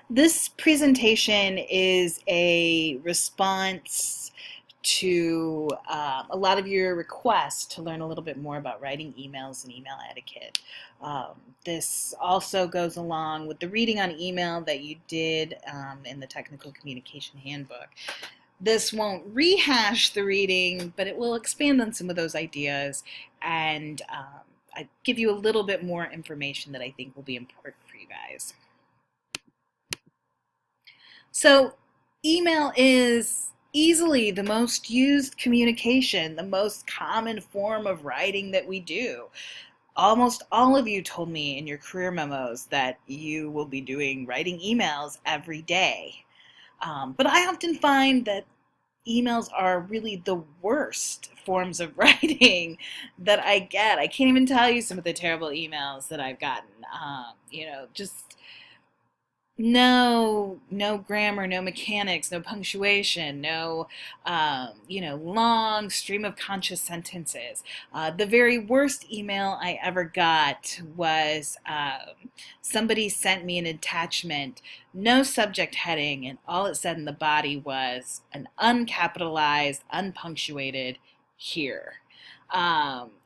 This presentation is a response to a lot of your requests to learn a little bit more about writing emails and email etiquette. This also goes along with the reading on email that you did in the Technical Communication Handbook. This won't rehash the reading, but it will expand on some of those ideas and I give you a little bit more information that I think will be important for you guys. So email is easily the most used communication, the most common form of writing that we do. Almost all of you told me in your career memos that you will be doing writing emails every day. But I often find that emails are really the worst forms of writing that I get. I can't even tell you some of the terrible emails that I've gotten. Just no grammar, no mechanics, no punctuation, no, long stream of conscious sentences. The very worst email I ever got was somebody sent me an attachment, no subject heading, and all it said in the body was an uncapitalized, unpunctuated here.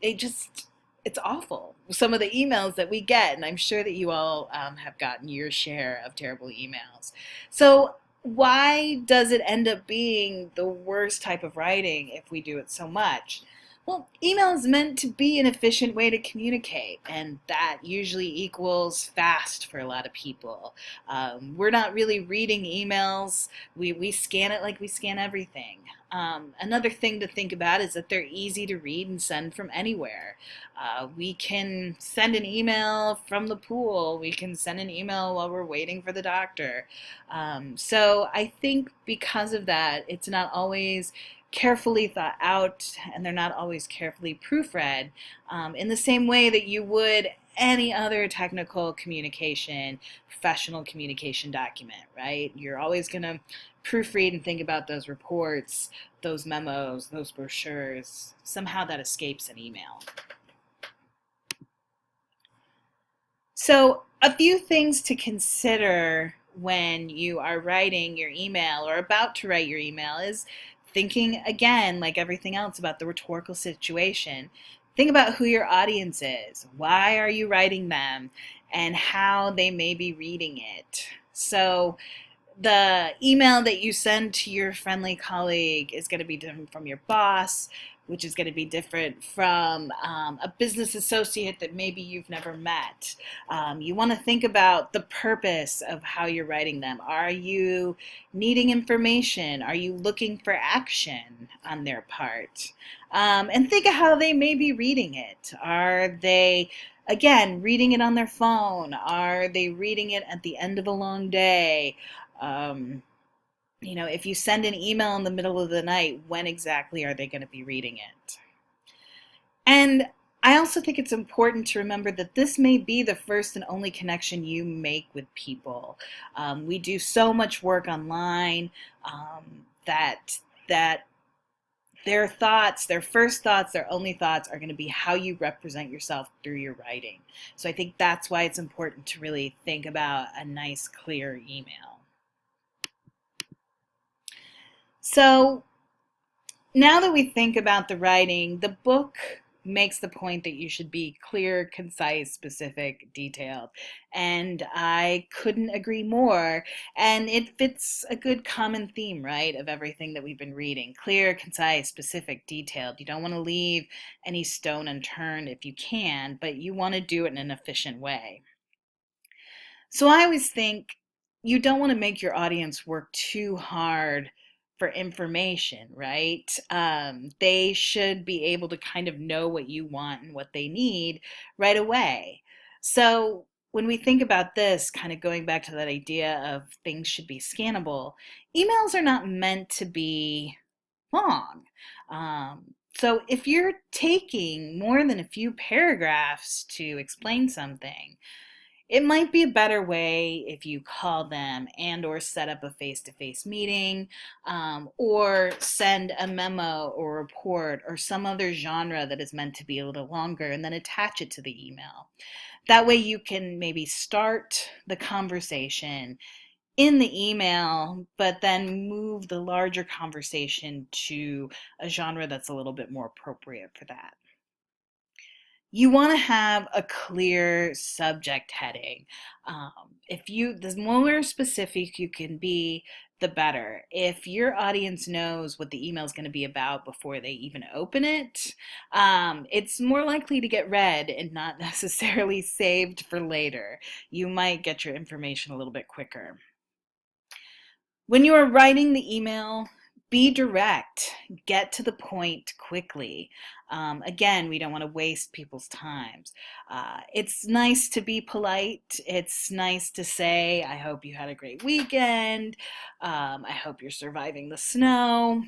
It just it's awful, some of the emails that we get, and I'm sure that you all have gotten your share of terrible emails. So why does it end up being the worst type of writing if we do it so much? Well, email is meant to be an efficient way to communicate, and that usually equals fast for a lot of people. We're not really reading emails. We scan it like we scan everything. Another thing to think about is that they're easy to read and send from anywhere. We can send an email from the pool. We can send an email while we're waiting for the doctor. So I think because of that, it's not always carefully thought out and they're not always carefully proofread in the same way that you would any other technical communication, professional communication document, right? You're always going to proofread and think about those reports, those memos, those brochures. Somehow that escapes an email. So a few things to consider when you are writing your email or about to write your email is thinking again, like everything else, about the rhetorical situation. Think about who your audience is. Why are you writing them? And how they may be reading it. So the email that you send to your friendly colleague is going to be different from your boss, which is going to be different from a business associate that maybe you've never met. You want to think about the purpose of how you're writing them. Are you needing information? Are you looking for action on their part? And think of how they may be reading it. Are they, again, reading it on their phone? Are they reading it at the end of a long day? If you send an email in the middle of the night, when exactly are they going to be reading it? And I also think it's important to remember that this may be the first and only connection you make with people. We do so much work online that their thoughts, their first thoughts, their only thoughts are going to be how you represent yourself through your writing. So I think that's why it's important to really think about a nice, clear email. So now that we think about the writing, the book makes the point that you should be clear, concise, specific, detailed. And I couldn't agree more. And it fits a good common theme, right, of everything that we've been reading. Clear, concise, specific, detailed. You don't want to leave any stone unturned if you can, but you want to do it in an efficient way. So I always think you don't want to make your audience work too hard for information, right? They should be able to kind of know what you want and what they need right away. So when we think about this, kind of going back to that idea of things should be scannable, emails are not meant to be long. So if you're taking more than a few paragraphs to explain something, it might be a better way if you call them and or set up a face-to-face meeting, or send a memo or report or some other genre that is meant to be a little longer and then attach it to the email. That way you can maybe start the conversation, in the email, but then move the larger conversation to a genre that's a little bit more appropriate for that. You want to have a clear subject heading. The more specific you can be, the better. If your audience knows what the email is going to be about before they even open it, it's more likely to get read and not necessarily saved for later. You might get your information a little bit quicker. When you are writing the email, be direct, get to the point quickly. Again, we don't want to waste people's times. It's nice to be polite. It's nice to say, I hope you had a great weekend. I hope you're surviving the snow.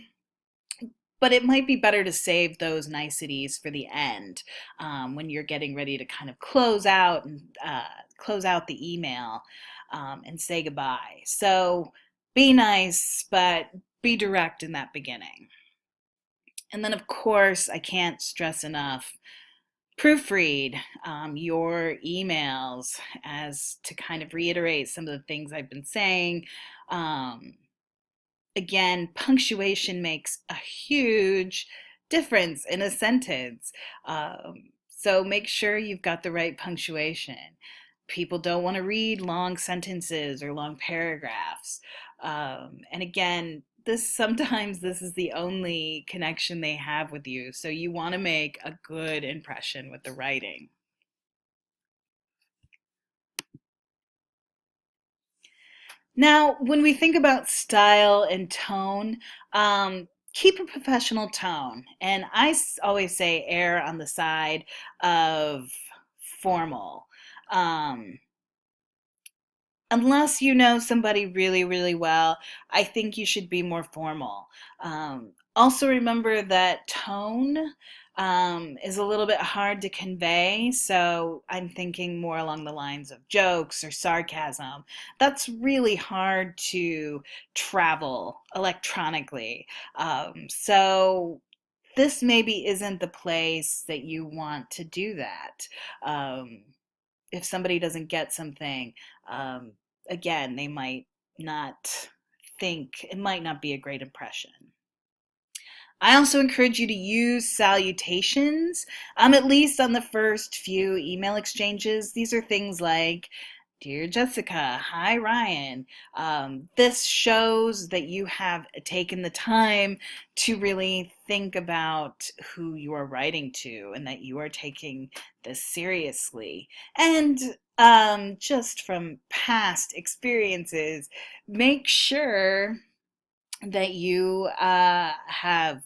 But it might be better to save those niceties for the end, when you're getting ready to kind of close out the email, and say goodbye. So be nice, but be direct in that beginning. And then, of course, I can't stress enough, proofread your emails, as to kind of reiterate some of the things I've been saying. Um, Again, punctuation makes a huge difference in a sentence. So make sure you've got the right punctuation. People don't want to read long sentences or long paragraphs. And again, this is the only connection they have with you. So you want to make a good impression with the writing. Now, when we think about style and tone, keep a professional tone. And always say err on the side of formal. Um, Unless you know somebody really, really well, I think you should be more formal. Also, remember that tone is a little bit hard to convey, so I'm thinking more along the lines of jokes or sarcasm. That's really hard to travel electronically. So, this maybe isn't the place that you want to do that. Um, if somebody doesn't get something, um, again, they might not it might not be a great impression. I also encourage you to use salutations, at least on the first few email exchanges. These are things like, Dear Jessica, hi Ryan. This shows that you have taken the time to really think about who you are writing to and that you are taking this seriously. And just from past experiences, make sure that you have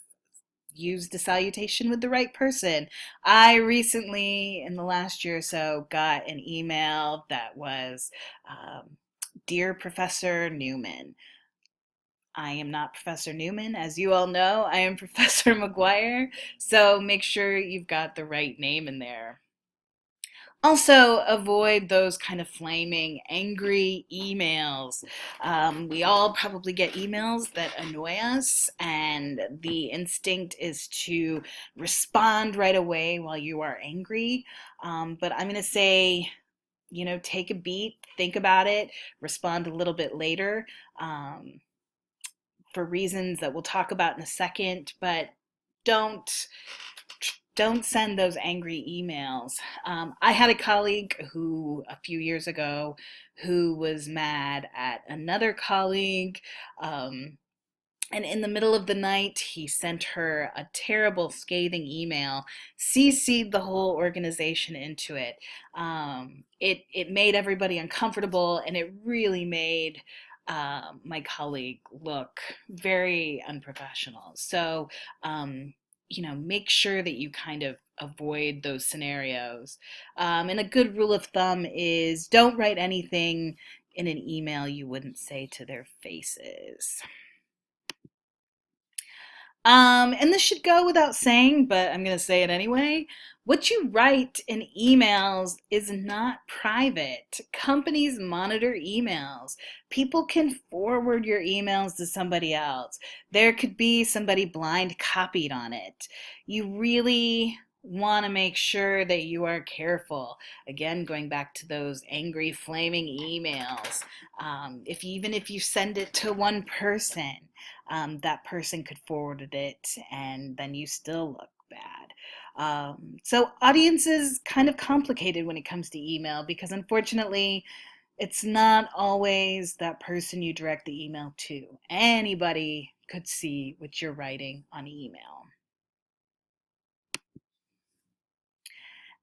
used a salutation with the right person. I recently, in the last year or so, got an email that was, Dear Professor Newman. I am not Professor Newman. As you all know, I am Professor McGuire. So make sure you've got the right name in there. Also, avoid those kind of flaming, angry emails. We all probably get emails that annoy us, and the instinct is to respond right away while you are angry. But I'm going to say, take a beat, think about it, respond a little bit later, for reasons that we'll talk about in a second, but don't don't send those angry emails. I had a colleague who, a few years ago, who was mad at another colleague. And in the middle of the night, he sent her a terrible, scathing email, CC'd the whole organization into it. It made everybody uncomfortable, and it really made my colleague look very unprofessional. So, make sure that you kind of avoid those scenarios. And a good rule of thumb is don't write anything in an email you wouldn't say to their faces. And this should go without saying, but I'm going to say it anyway. What you write in emails is not private. Companies monitor emails. People can forward your emails to somebody else. There could be somebody blind copied on it. You really want to make sure that you are careful. Again, going back to those angry, flaming emails, if even if you send it to one person, that person could forward it, and then you still look bad. So audience is kind of complicated when it comes to email because unfortunately, it's not always that person you direct the email to. Anybody could see what you're writing on email.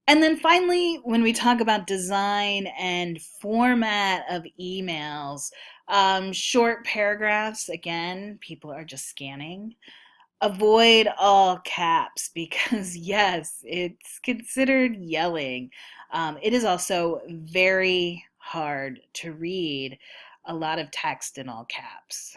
And then finally, when we talk about design and format of emails, short paragraphs, again, people are just scanning. Avoid all caps because, yes, it's considered yelling. It is also very hard to read a lot of text in all caps.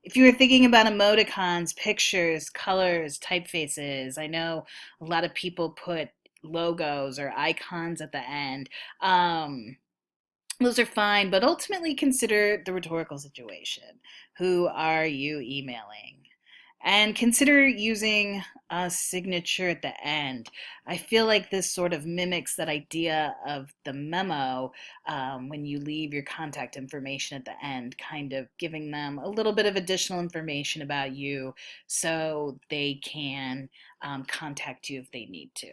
If you were thinking about emoticons, pictures, colors, typefaces, I know a lot of people put logos or icons at the end. Those are fine, but ultimately consider the rhetorical situation. Who are you emailing? And consider using a signature at the end. I feel like this sort of mimics that idea of the memo when you leave your contact information at the end, kind of giving them a little bit of additional information about you so they can contact you if they need to.